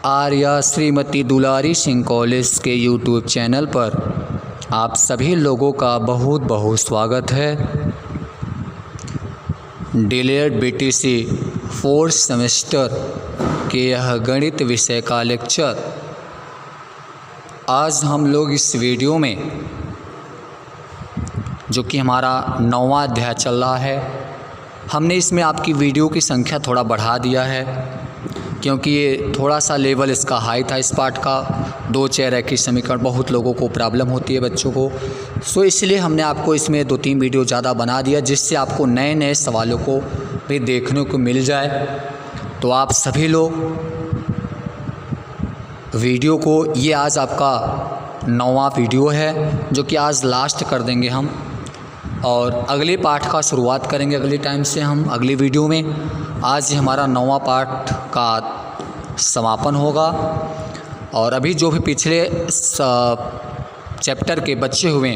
आर्या श्रीमती दुलारी Singh college के YouTube channel पर आप सभी लोगों का बहुत बहुत स्वागत है। डीएलएड बीटीसी फोर्थ सेमेस्टर के यह गणित विषय का लेक्चर आज हम लोग इस वीडियो में, जो कि हमारा 9वां अध्याय चल रहा है, हमने इसमें आपकी वीडियो की संख्या थोड़ा बढ़ा दिया है क्योंकि ये थोड़ा सा लेवल इसका हाई था। इस पार्ट का 2 चेयर रैखिक समीकरण बहुत लोगों को प्रॉब्लम होती है बच्चों को, सो इसलिए हमने आपको इसमें 2-3 वीडियो ज़्यादा बना दिया जिससे आपको नए नए सवालों को भी देखने को मिल जाए। तो आप सभी लोग वीडियो को, ये आज आपका 9वां वीडियो है जो कि आज लास्ट कर देंगे हम, और अगले पार्ट का शुरुआत करेंगे अगले टाइम से हम अगली वीडियो में। आज ही हमारा 9वां पार्ट का समापन होगा और अभी जो भी पिछले चैप्टर के बचे हुए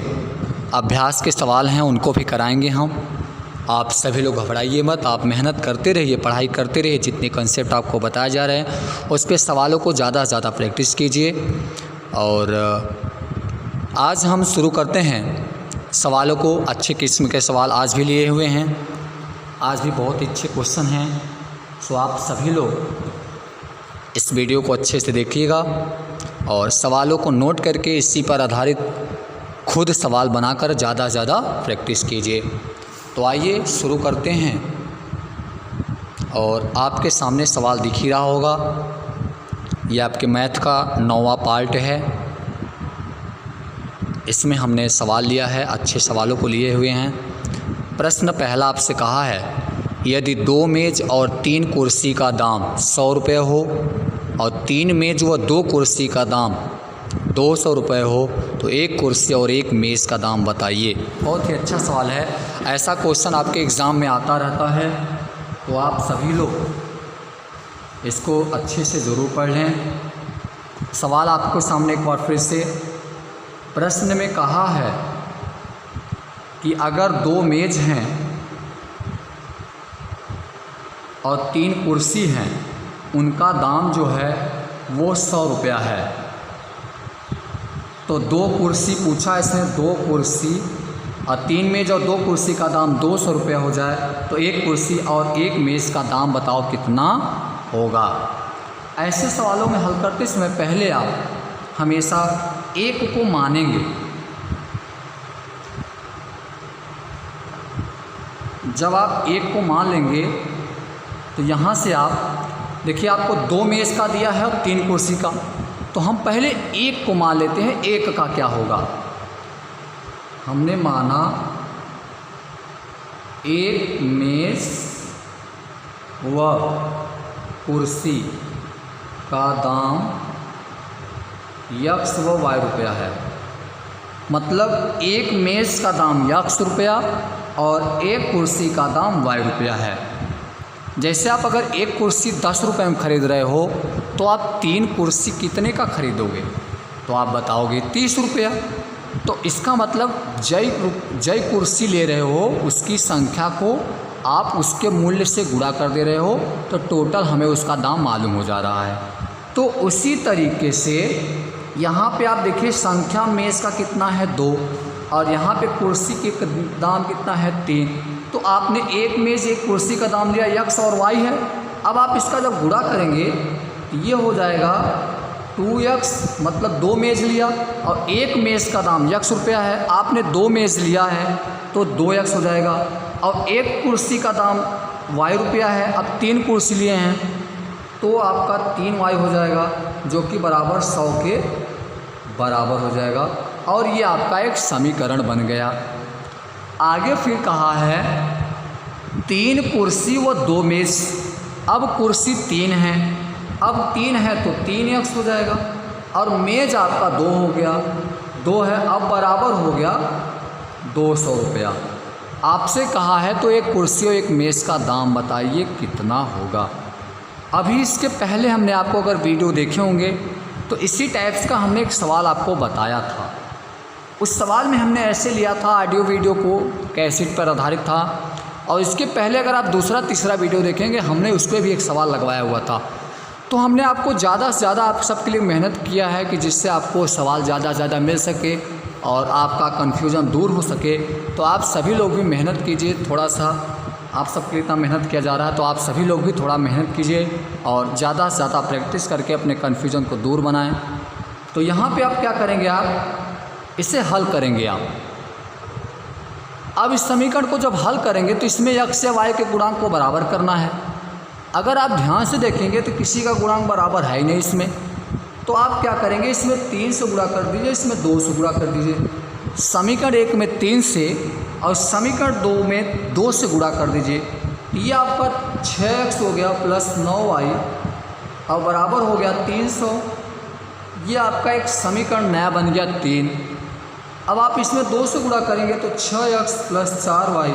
अभ्यास के सवाल हैं उनको भी कराएंगे हम। आप सभी लोग घबराइए मत, आप मेहनत करते रहिए, पढ़ाई करते रहिए। जितने कंसेप्ट आपको बताए जा रहे हैं उस पे सवालों को ज़्यादा से ज़्यादा प्रैक्टिस कीजिए। और आज हम शुरू करते हैं सवालों को। अच्छे किस्म के सवाल आज भी लिए हुए हैं, आज भी बहुत अच्छे क्वेश्चन हैं। सो आप सभी लोग इस वीडियो को अच्छे से देखिएगा और सवालों को नोट करके इसी पर आधारित खुद सवाल बनाकर ज़्यादा से ज़्यादा प्रैक्टिस कीजिए। तो आइए शुरू करते हैं। और आपके सामने सवाल दिख ही रहा होगा, ये आपके मैथ का 9वां पार्ट है। इसमें हमने सवाल लिया है, अच्छे सवालों को लिए हुए हैं। प्रश्न पहला आपसे कहा है, यदि 2 मेज़ और 3 कुर्सी का दाम 100 रुपये हो और 3 मेज़ व 2 कुर्सी का दाम 200 रुपये हो तो 1 कुर्सी और 1 मेज़ का दाम बताइए। बहुत ही अच्छा सवाल है, ऐसा क्वेश्चन आपके एग्ज़ाम में आता रहता है। तो आप सभी लोग इसको अच्छे से ज़रूर पढ़ लें। सवाल आपके सामने एक बार फिर से, प्रश्न में कहा है कि अगर 2 मेज़ हैं और 3 कुर्सी हैं, उनका दाम जो है वो 100 रुपया है। तो 2 कुर्सी पूछा इसने, 2 कुर्सी और 3 मेज़ और 2 कुर्सी का दाम 200 रुपया हो जाए तो 1 कुर्सी और 1 मेज़ का दाम बताओ कितना होगा। ऐसे सवालों में हल करते समय पहले आप हमेशा एक को मानेंगे। जब आप एक को मान लेंगे तो यहाँ से आप देखिए, आपको 2 मेज़ का दिया है और 3 कुर्सी का, तो हम पहले एक को मान लेते हैं। एक का क्या होगा, हमने माना 1 मेज़ व कुर्सी का दाम x व y रुपया है। मतलब 1 मेज़ का दाम x रुपया और 1 कुर्सी का दाम y रुपया है। जैसे आप अगर 1 कुर्सी 10 रुपये में ख़रीद रहे हो तो आप 3 कुर्सी कितने का ख़रीदोगे, तो आप बताओगे 30 रुपया। तो इसका मतलब जय कुर्सी ले रहे हो उसकी संख्या को आप उसके मूल्य से गुणा कर दे रहे हो, तो टोटल हमें उसका दाम मालूम हो जा रहा है। तो उसी तरीके से यहाँ पे आप देखिए, संख्या मेज़ का कितना है 2 और यहाँ पे कुर्सी के दाम कितना है 3। तो आपने 1 मेज़ 1 कुर्सी का दाम लिया, x और y है। अब आप इसका जब गुणा करेंगे तो ये हो जाएगा 2x, मतलब 2 मेज़ लिया और 1 मेज़ का दाम x रुपया है, आपने 2 मेज़ लिया है तो 2x हो जाएगा। और 1 कुर्सी का दाम y रुपया है, अब 3 कुर्सी लिए हैं तो आपका 3y हो जाएगा, जो कि बराबर 100 के बराबर हो जाएगा। और ये आपका एक समीकरण बन गया। आगे फिर कहा है 3 कुर्सी व 2 मेज़। अब कुर्सी 3 है, अब 3 है तो 3x हो जाएगा और मेज़ आपका 2 हो गया, 2 है, अब बराबर हो गया 200 रुपया। आपसे कहा है तो 1 कुर्सी और 1 मेज़ का दाम बताइए कितना होगा। अभी इसके पहले हमने आपको अगर वीडियो देखे होंगे तो इसी टाइप्स का हमने एक सवाल आपको बताया था। उस सवाल में हमने ऐसे लिया था, ऑडियो वीडियो को कैसेट पर आधारित था। और इसके पहले अगर आप दूसरा तीसरा वीडियो देखेंगे हमने उस पर भी एक सवाल लगवाया हुआ था। तो हमने आपको ज़्यादा से ज़्यादा आप सबके लिए मेहनत किया है कि जिससे आपको सवाल ज़्यादा से ज़्यादा मिल सके और आपका कन्फ्यूज़न दूर हो सके। तो आप सभी लोग भी मेहनत कीजिए, थोड़ा सा आप सबके लिए इतना मेहनत किया जा रहा है तो आप सभी लोग भी थोड़ा मेहनत कीजिए और ज़्यादा से ज़्यादा प्रैक्टिस करके अपने कन्फ्यूज़न को दूर बनाएं। तो यहाँ पे आप क्या करेंगे, आप इसे हल करेंगे। आप अब इस समीकरण को जब हल करेंगे तो इसमें x या y के गुणांक को बराबर करना है। अगर आप ध्यान से देखेंगे तो किसी का गुणांक बराबर है ही नहीं इसमें, तो आप क्या करेंगे, इसमें 3 से गुणा कर दीजिए, इसमें 2 से गुणा कर दीजिए। समीकरण 1 में 3 से और समीकरण 2 में 2 से गुणा कर दीजिए। ये आपका 6x हो गया प्लस 9y और बराबर हो गया 300। ये आपका एक समीकरण नया बन गया 3। अब आप इसमें 2 से गुणा करेंगे तो 6x प्लस 4y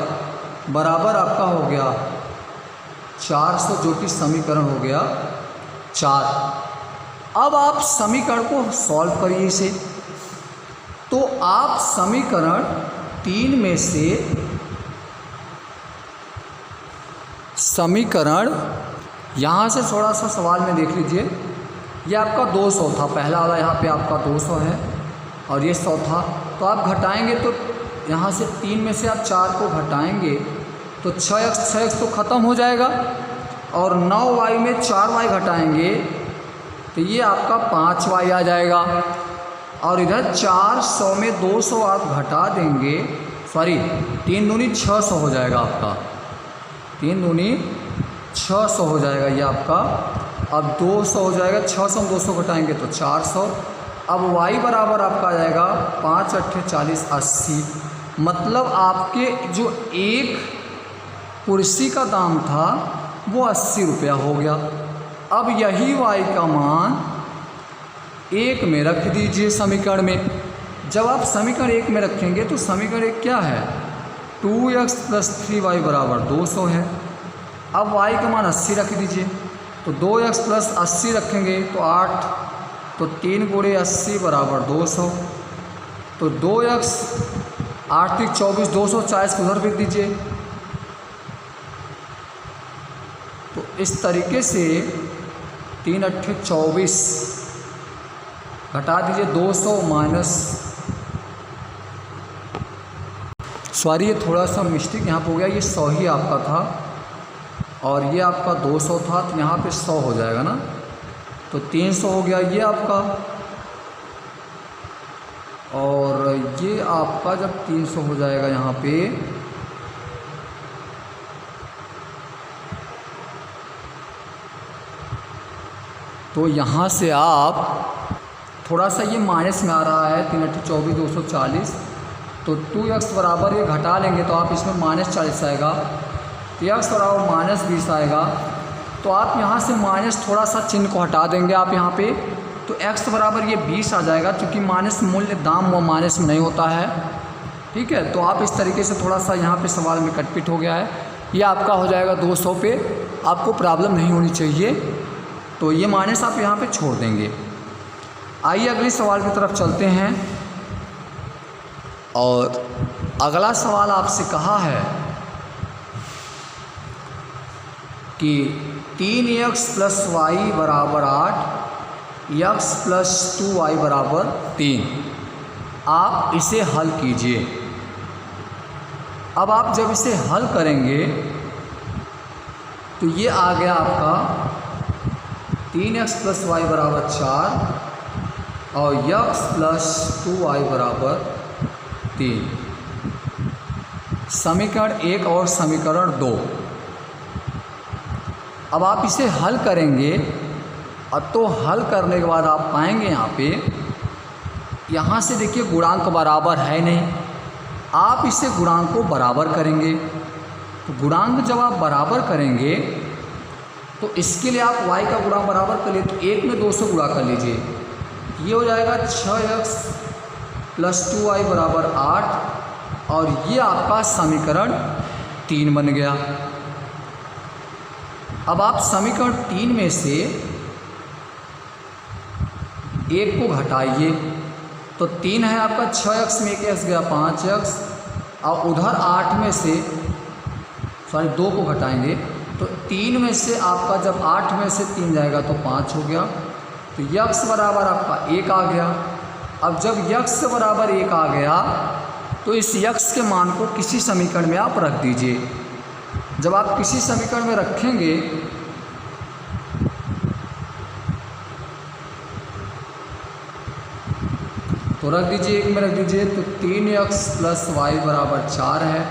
बराबर आपका हो गया 400, जो कि समीकरण हो गया 4। अब आप समीकरण को सॉल्व करिए इसे। तो आप समीकरण 3 में से समीकरण यहाँ से थोड़ा सा सवाल में देख लीजिए, ये आपका 200 था, पहला वाला यहाँ पे आपका 200 है और ये 100 था। तो आप घटाएंगे तो यहाँ से 3 में से आप 4 को घटाएंगे तो 6x तो ख़त्म हो जाएगा और 9y में 4y घटाएंगे तो ये आपका 5y आ जाएगा। और इधर 400 में 200 आप घटा देंगे, सॉरी 3 दूनी 600 हो जाएगा आपका, 3 दूनी 600 हो जाएगा ये आपका। अब 200 हो जाएगा, 600 में 200 घटाएंगे तो 400। अब y बराबर आपका आ जाएगा 5 8 40 80। मतलब आपके जो एक कुर्सी का दाम था वो 80 रुपया हो गया। अब यही y का मान 1 में रख दीजिए समीकरण में। जब आप समीकरण 1 में रखेंगे तो समीकरण 1 क्या है, 2x प्लस 3y बराबर 200 है। अब y का मान 80 रख दीजिए, तो 2x प्लस 80 रखेंगे तो 8, तो 3 गुणे 80 बराबर 200। तो 2x 8 3 24, 240 को उधर फेंक दीजिए। तो इस तरीके से 3 8 24 घटा दीजिए 200 माइनस, सॉरी ये थोड़ा सा मिस्टेक यहाँ पे हो गया, ये 100 ही आपका था और ये आपका 200 था, तो यहाँ पे 100 हो जाएगा ना, तो 300 हो गया ये आपका। और ये आपका जब 300 हो जाएगा यहाँ पे, तो यहाँ से आप थोड़ा सा ये माइनस में आ रहा है, 3 8 24 240, तो 2x बराबर ये घटा लेंगे तो आप इसमें -40 आएगा, तो x बराबर -20 आएगा। तो आप यहाँ से माइनस थोड़ा सा चिन्ह को हटा देंगे आप यहाँ पे, तो x बराबर ये 20 आ जाएगा, क्योंकि माइनस मूल्य दाम वो माइनस में नहीं होता है। ठीक है, तो आप इस तरीके से थोड़ा सा यहाँ पे सवाल में कटपिट हो गया है, ये आपका हो जाएगा 200 पे, आपको प्रॉब्लम नहीं होनी चाहिए, तो ये माइनस आप यहाँ पे छोड़ देंगे। आइए अगले सवाल की तरफ चलते हैं। और अगला सवाल आपसे कहा है कि 3x प्लस वाई बराबर 8, x प्लस 2y बराबर 3, आप इसे हल कीजिए। अब आप जब इसे हल करेंगे तो ये आ गया आपका 3x प्लस वाई बराबर 4 और x प्लस 2y बराबर 3। समीकरण 1 और समीकरण 2। अब आप इसे हल करेंगे और तो हल करने के बाद आप पाएंगे यहाँ से देखिए गुणांक बराबर है नहीं, आप इसे गुणांक को बराबर करेंगे। तो गुणांक जब आप बराबर करेंगे तो इसके लिए आप y का गुणांक बराबर कर लिए, तो 1 में 2 से गुणा कर लीजिए, ये हो जाएगा 6x प्लस 2y बराबर 8 और ये आपका समीकरण 3 बन गया। अब आप समीकरण 3 में से 1 को घटाइए, तो 3 है आपका 6x में 1x गया 5x, और उधर 8 में से 2 को घटाएंगे तो 3 में से आपका जब 8 में से 3 जाएगा तो 5 हो गया, तो यक्स बराबर आपका 1 आ गया। अब जब यक्स बराबर 1 आ गया तो इस यक्स के मान को किसी समीकरण में आप रख दीजिए। जब आप किसी समीकरण में रखेंगे तो रख दीजिए, 1 में रख दीजिए, तो 3x प्लस वाई बराबर 4 है।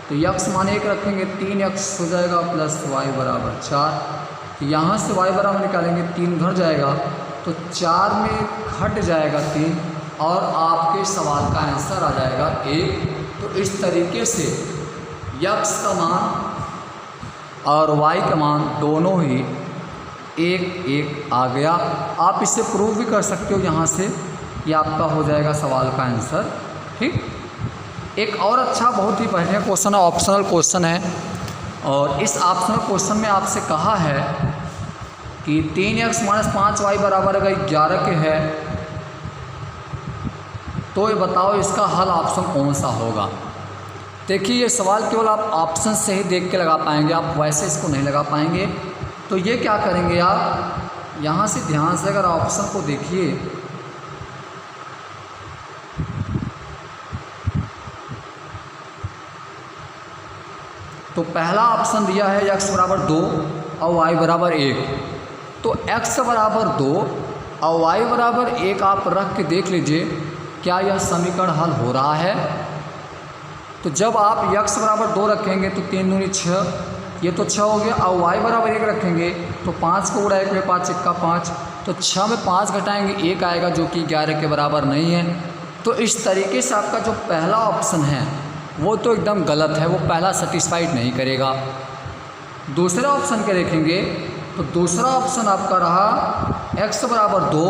तो यक्स मान 1 रखेंगे, 3x हो जाएगा प्लस वाई बराबर 4। तो यहाँ से y बराबर निकालेंगे, 3 उधर जाएगा तो 4 में घट जाएगा 3 और आपके सवाल का आंसर आ जाएगा 1। तो इस तरीके से यक्स का मान और y का मान दोनों ही 1 आ गया। आप इसे प्रूव भी कर सकते हो यहाँ से, ये आपका हो जाएगा सवाल का आंसर। ठीक, एक और अच्छा बहुत ही बढ़िया क्वेश्चन है, ऑप्शनल क्वेश्चन है, और इस ऑप्शनल क्वेश्चन में आपसे कहा है कि 3x माइनस 5y बराबर अगर 11 के है तो ये बताओ इसका हल ऑप्शन कौन सा होगा। देखिए ये सवाल केवल आप ऑप्शन से ही देख के लगा पाएंगे, आप वैसे इसको नहीं लगा पाएंगे। तो ये क्या करेंगे, आप यहाँ से ध्यान से अगर ऑप्शन को देखिए तो पहला ऑप्शन दिया है x बराबर 2 और y बराबर 1। तो x बराबर 2 और y बराबर 1 आप रख के देख लीजिए क्या यह समीकरण हल हो रहा है। तो जब आप x बराबर 2 रखेंगे तो 3 दूनी 6, ये तो 6 हो गया, और y बराबर 1 रखेंगे तो 5 को उड़ा 1 में 5 1 का 5, तो 6 में 5 घटाएंगे 1 आएगा जो कि 11 के बराबर नहीं है। तो इस तरीके से आपका जो पहला ऑप्शन है वो तो एकदम गलत है, वो पहला सेटिस्फाइड नहीं करेगा। दूसरा ऑप्शन क्या देखेंगे तो दूसरा ऑप्शन आपका रहा x बराबर 2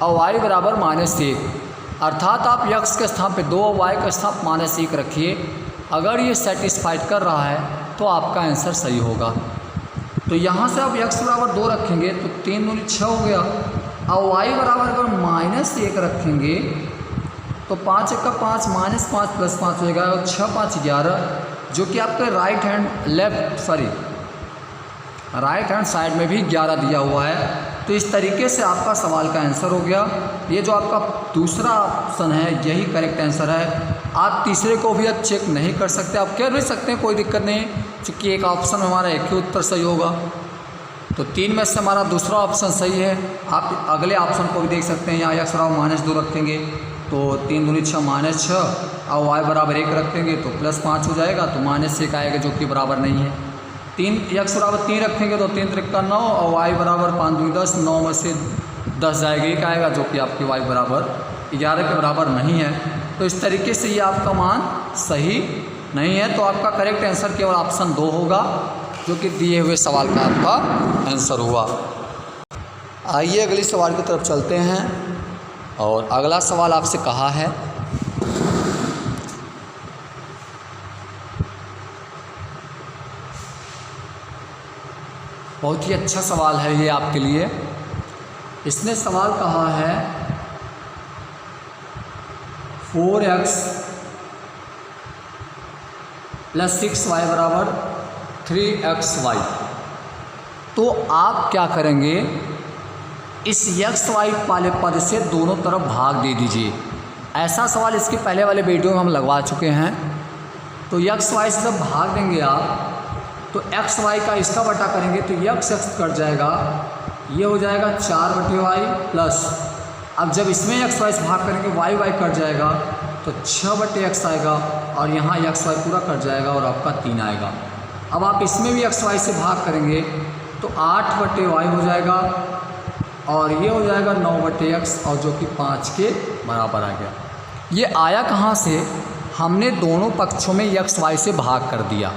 और y बराबर -1, अर्थात आप x के स्थान पे 2 और y के स्थान -1 रखिए। अगर ये सेटिस्फाइड कर रहा है तो आपका आंसर सही होगा। तो यहाँ से आप x बराबर 2 रखेंगे तो 3 दूनी 6 हो गया, और y बराबर अगर -1 रखेंगे तो 5 1 का 5 -5 प्लस 5 हो जाएगा, और 6 5 11, जो कि आपके राइट हैंड साइड में भी 11 दिया हुआ है। तो इस तरीके से आपका सवाल का आंसर हो गया। ये जो आपका दूसरा ऑप्शन है यही करेक्ट आंसर है। आप तीसरे को भी अब चेक नहीं कर सकते, आप कर भी सकते हैं, कोई दिक्कत नहीं, क्योंकि एक ऑप्शन हमारा एक ही उत्तर सही होगा। तो 3 में से हमारा दूसरा ऑप्शन सही है। आप अगले ऑप्शन को भी देख सकते हैं, यहाँ x बराबर -2 रखेंगे तो 3 दूनी 6 -6, और y बराबर 1 रखेंगे तो +5 हो जाएगा, तो -1 आएगा जो कि बराबर नहीं है। x बराबर 3 रखेंगे तो 3 3 का 9, और y बराबर 5 दूनी 10, 9 में से 10 जाएगा 1 आएगा जो कि आपकी y बराबर 11 के बराबर नहीं है। तो इस तरीके से ये आपका मान सही नहीं है। तो आपका करेक्ट आंसर केवल ऑप्शन 2 होगा, जो कि दिए हुए सवाल का आपका आंसर हुआ। आइए अगले सवाल की तरफ चलते हैं, और अगला सवाल आपसे कहा है बहुत ही अच्छा सवाल है ये आपके लिए। इसने सवाल कहा है 4x प्लस 6y बराबर 3xy। तो आप क्या करेंगे, इस xy वाले पद से दोनों तरफ भाग दे दीजिए। ऐसा सवाल इसके पहले वाले वीडियो में हम लगवा चुके हैं। तो xy से जब भाग देंगे आप तो xy का इसका बटा करेंगे तो x कट जाएगा, ये हो जाएगा 4/y प्लस, अब जब इसमें xy से भाग करेंगे y कट जाएगा तो 6/x आएगा, और यहाँ xy पूरा कट जाएगा और आपका 3 आएगा। अब आप इसमें भी xy से भाग करेंगे तो 8/y हो जाएगा, और ये हो जाएगा 9/x, और जो कि 5 के बराबर आ गया। ये आया कहाँ से, हमने दोनों पक्षों में xy से भाग कर दिया।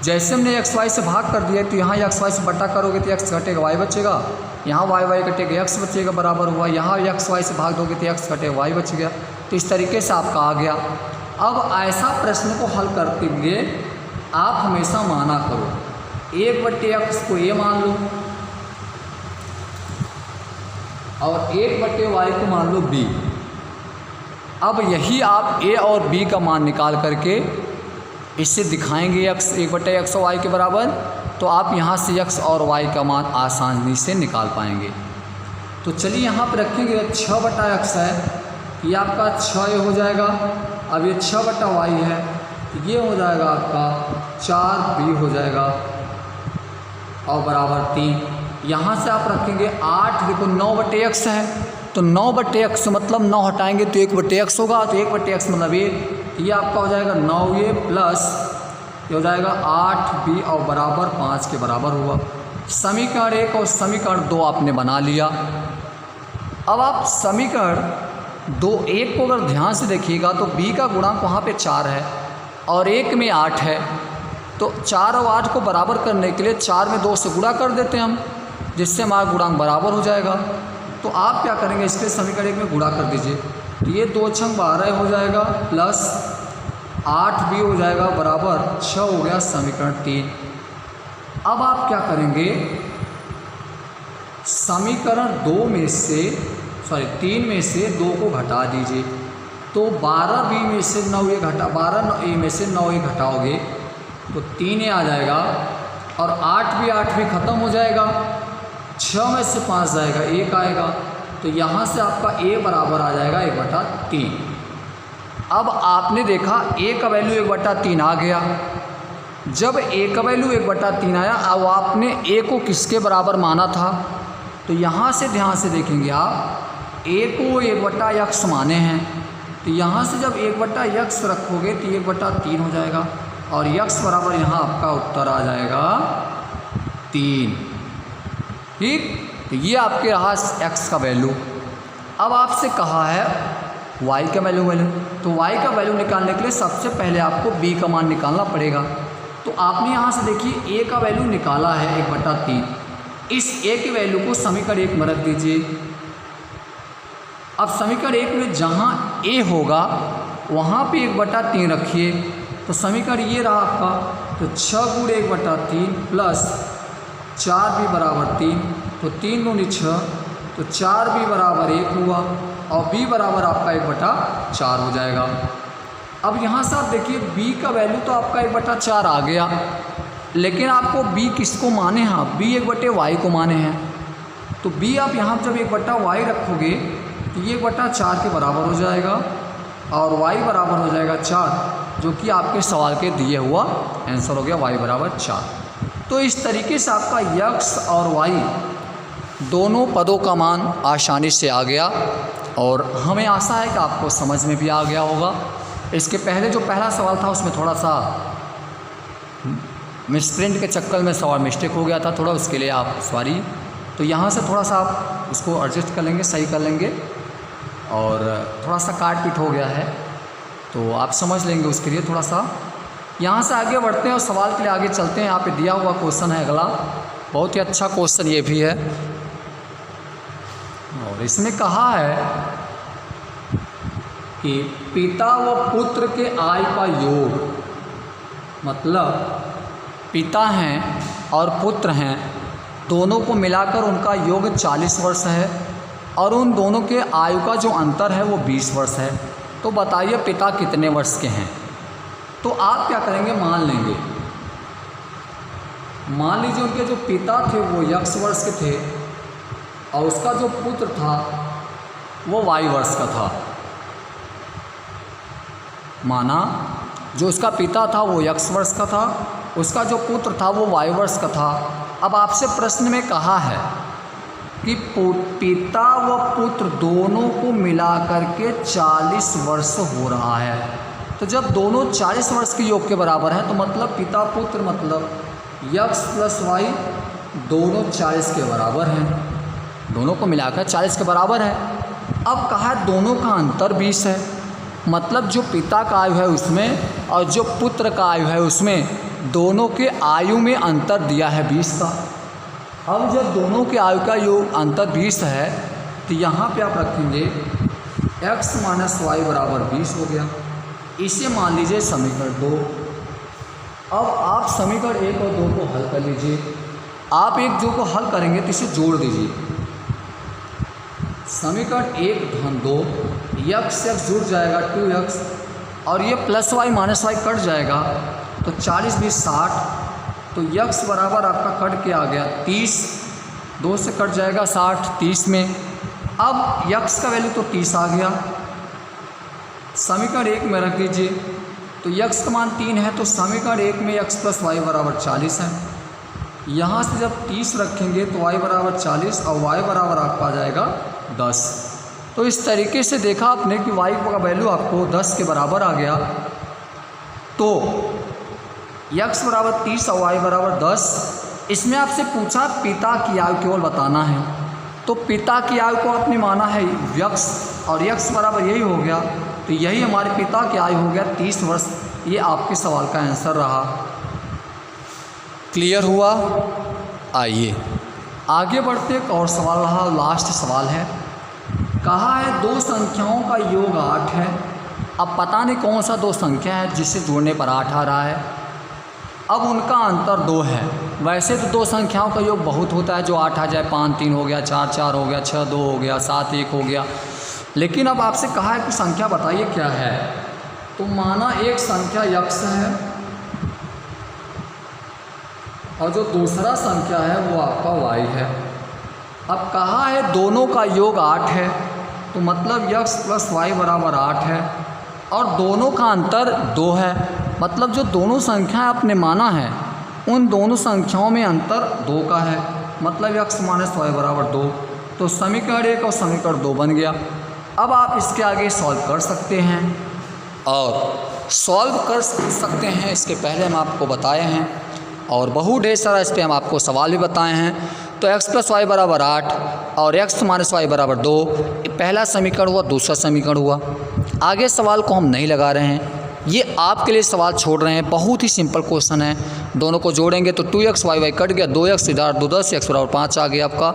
जैसे हमने xy से भाग कर दिया तो यहाँ xy से बटा करोगे तो x घटेगा y बचेगा, यहाँ y कटेगा x बचेगा बराबर हुआ, यहाँ xy से भाग दोगे तो x घटेगा y बच गया। तो इस तरीके से आपका आ गया। अब ऐसा प्रश्न को हल करते हुए आप हमेशा माना करो 1/x को a मान लो और 1/y को मान लो b। अब यही आप a और b का मान निकाल करके इससे दिखाएंगे x 1/x और y के बराबर, तो आप यहाँ से x और y का मान आसानी से निकाल पाएंगे। तो चलिए यहाँ पर रखेंगे 6/x है, ये आपका 6 हो जाएगा। अब ये 6/y है, ये हो जाएगा आपका 4b हो जाएगा और बराबर 3। यहाँ से आप रखेंगे 8, देखो 9/x है, तो 9/x मतलब 9 हटाएंगे तो 1/x होगा, तो 1/x मतलब ये आपका हो जाएगा 9a प्लस ये हो जाएगा 8b और बराबर 5 के बराबर हुआ। समीकरण 1 और समीकरण 2 आपने बना लिया। अब आप समीकरण 1 को अगर ध्यान से देखिएगा तो b का गुणांक वहाँ पे 4 है और 1 में 8 है, तो 4 और 8 को बराबर करने के लिए 4 में 2 से गुणा कर देते हैं हम, जिससे हमारा गुणांक बराबर हो जाएगा। तो आप क्या करेंगे, इसके समीकरण 1 में गुणा कर दीजिए, तो ये 2 छंग 12 हो जाएगा प्लस 8b हो जाएगा बराबर 6 हो गया समीकरण 3। अब आप क्या करेंगे, समीकरण 3 में से 2 को घटा दीजिए, तो 12b में से 9a घटा 12a में से 9a घटाओगे तो 3a आ जाएगा और 8b ख़त्म हो जाएगा, 6 में से 5 जाएगा 1 आएगा, तो यहाँ से आपका a बराबर आ जाएगा 1/3। अब आपने देखा a का वैल्यू 1/3 आ गया। जब a का वैल्यू 1/3 आया, अब आपने a को किसके बराबर माना था, तो यहाँ से ध्यान से देखेंगे आप a को 1/x माने हैं, तो यहाँ से जब 1/x रखोगे तो 1/3 हो जाएगा और x बराबर यहाँ आपका उत्तर आ जाएगा 3। ठीक, तो ये आपके रहा x का वैल्यू। अब आपसे कहा है y का वैल्यू, तो y का वैल्यू निकालने के लिए सबसे पहले आपको b का मान निकालना पड़ेगा। तो आपने यहाँ से देखिए a का वैल्यू निकाला है 1/3, इस a के वैल्यू को समीकरण 1 में रख दीजिए। अब समीकरण 1 में जहाँ a होगा वहाँ पे 1/3 रखिए, तो समीकरण ये रहा आपका, तो 6 × 1/3 प्लस 4b बराबर 3, तो 3 दूनी 6, तो 4b बराबर 1 हुआ और b बराबर आपका 1/4 हो जाएगा। अब यहाँ से आप देखिए b का वैल्यू तो आपका 1/4 आ गया, लेकिन आपको b किसको माने हैं, b 1/y को माने हैं, तो b आप यहाँ जब 1/y रखोगे तो ये 1/4 के बराबर हो जाएगा और y बराबर हो जाएगा 4, जो कि आपके सवाल के दिए हुआ आंसर हो गया y बराबर 4। तो इस तरीके से आपका x और y दोनों पदों का मान आसानी से आ गया और हमें आशा है कि आपको समझ में भी आ गया होगा। इसके पहले जो पहला सवाल था उसमें थोड़ा सा मिसप्रिंट के चक्कर में सवाल मिस्टेक हो गया था थोड़ा, उसके लिए आप सॉरी। तो यहाँ से थोड़ा सा आप उसको एडजस्ट कर लेंगे, सही कर लेंगे, और थोड़ा सा काट पीट हो गया है तो आप समझ लेंगे, उसके लिए थोड़ा सा। यहाँ से आगे बढ़ते हैं और सवाल के लिए आगे चलते हैं। यहाँ पे दिया हुआ क्वेश्चन है अगला, बहुत ही अच्छा क्वेश्चन ये भी है, और इसमें कहा है कि पिता व पुत्र के आय का योग, मतलब पिता हैं और पुत्र हैं, दोनों को मिलाकर उनका योग 40 वर्ष है और उन दोनों के आयु का जो अंतर है वो 20 वर्ष है। तो बताइए पिता कितने वर्ष के हैं। तो आप क्या करेंगे, मान लेंगे, मान लीजिए उनके जो पिता थे वो x वर्ष के थे और उसका जो पुत्र था वो y वर्ष का था। माना जो उसका पिता था वो x वर्ष का था, उसका जो पुत्र था वो y वर्ष का था। अब आपसे प्रश्न में कहा है कि पिता व पुत्र दोनों को मिलाकर के 40 वर्ष हो रहा है। तो जब दोनों 40 वर्ष के योग के बराबर हैं तो मतलब पिता पुत्र मतलब x प्लस y दोनों 40 के बराबर हैं, दोनों को मिलाकर 40 के बराबर है। अब कहा है दोनों का अंतर 20 है, मतलब जो पिता का आयु है उसमें और जो पुत्र का आयु है उसमें दोनों के आयु में अंतर दिया है 20 का। अब जब दोनों के आयु का योग अंतर 20 है तो यहाँ पे आप रखेंगे x माइनस वाई बराबर 20 हो गया। इसे मान लीजिए समीकरण 2। अब आप समीकरण 1 और 2 को हल कर लीजिए। आप एक जो को हल करेंगे तो इसे जोड़ दीजिए। समीकरण 1 धन 2 x जुड़ जाएगा 2x और ये plus Y minus Y cut जाएगा, तो 40 20 60 तो यक्स बराबर आपका कट के आ गया 30, 2 से कट जाएगा 60, 30 में। अब यक्स का वैल्यू तो 30 आ गया, समीकरण 1 में रख दीजिए। तो यक्स का मान 3 है, तो समीकरण 1 में यक्स प्लस वाई बराबर 40 है। यहाँ से जब 30 रखेंगे तो y बराबर 40 और y बराबर आपका आ जाएगा 10। तो इस तरीके से देखा आपने कि y का वैल्यू आपको 10 के बराबर आ गया। तो x बराबर 30 और y बराबर 10। इसमें आपसे पूछा पिता की आयु केवल बताना है, तो पिता की आयु को आपने माना है यक्स, और यक्स बराबर यही हो गया, तो यही हमारे पिता की आयु हो गया 30 वर्ष। ये आपके सवाल का आंसर रहा। क्लियर हुआ? आइए आगे बढ़ते एक और सवाल रहा, लास्ट सवाल है। कहा है 2 संख्याओं का योग 8 है। अब पता नहीं कौन सा 2 संख्या है जिसे जोड़ने पर 8 आ रहा है। अब उनका अंतर 2 है। वैसे तो 2 संख्याओं का योग बहुत होता है, जो 8 आ जाए, 5 3 हो गया, 4 4 हो गया, 6 2 हो गया, 7 1 हो गया। लेकिन अब आपसे कहा है कि संख्या बताइए क्या है। तो माना एक संख्या यक्स है और जो दूसरा संख्या है वो आपका y है। अब कहा है दोनों का योग 8 है, तो मतलब यक्स प्लस वाई बराबर 8 है, और दोनों का अंतर 2 है। मतलब जो दोनों संख्याएं आपने माना है उन दोनों संख्याओं में अंतर 2 का है, मतलब यक्स माइनस वाई बराबर 2। तो समीकरण 1 और समीकरण 2 बन गया। अब आप इसके आगे सॉल्व कर सकते हैं, और सॉल्व कर सकते हैं इसके पहले हम आपको बताए हैं, और बहुत ढेर सारा इस पर हम आपको सवाल भी बताए हैं। तो x प्लस वाई बराबर 8 और x माइनस वाई बराबर 2, पहला समीकरण हुआ, दूसरा समीकरण हुआ। आगे सवाल को हम नहीं लगा रहे हैं, ये आपके लिए सवाल छोड़ रहे हैं। बहुत ही सिंपल क्वेश्चन है। दोनों को जोड़ेंगे तो 2x y कट गया, 2x इधर 2 10, x बराबर 5 आ गया आपका,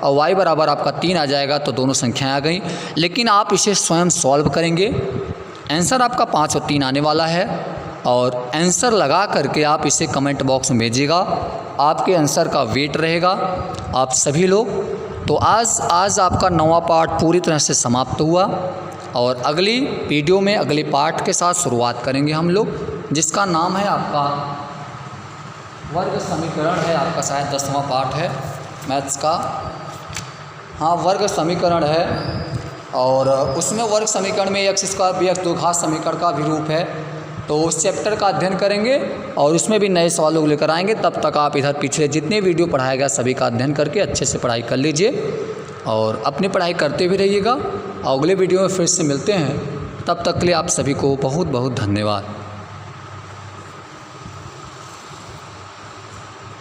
और y बराबर आपका 3 आ जाएगा। तो दोनों संख्याएँ आ गई। लेकिन आप इसे स्वयं सॉल्व करेंगे, आंसर आपका 5 और 3 आने वाला है, और आंसर लगा करके आप इसे कमेंट बॉक्स में भेजिएगा। आपके आंसर का वेट रहेगा आप सभी लोग। तो आज आपका 9वां पार्ट पूरी तरह से समाप्त हुआ, और अगली वीडियो में अगले पार्ट के साथ शुरुआत करेंगे हम लोग, जिसका नाम है आपका वर्ग समीकरण है। आपका शायद 10वां पार्ट है मैथ्स का। हाँ, वर्ग समीकरण है, और उसमें वर्ग समीकरण में x स्क्वायर bx 2 घात समीकरण का भी रूप है। तो उस चैप्टर का अध्ययन करेंगे, और उसमें भी नए सवालों लेकर आएंगे। तब तक आप इधर पिछले जितने वीडियो पढ़ाया गया सभी का अध्ययन करके अच्छे से पढ़ाई कर लीजिए, और अपनी पढ़ाई करते भी रहिएगा। अगले वीडियो में फिर से मिलते हैं, तब तक के लिए आप सभी को बहुत बहुत धन्यवाद।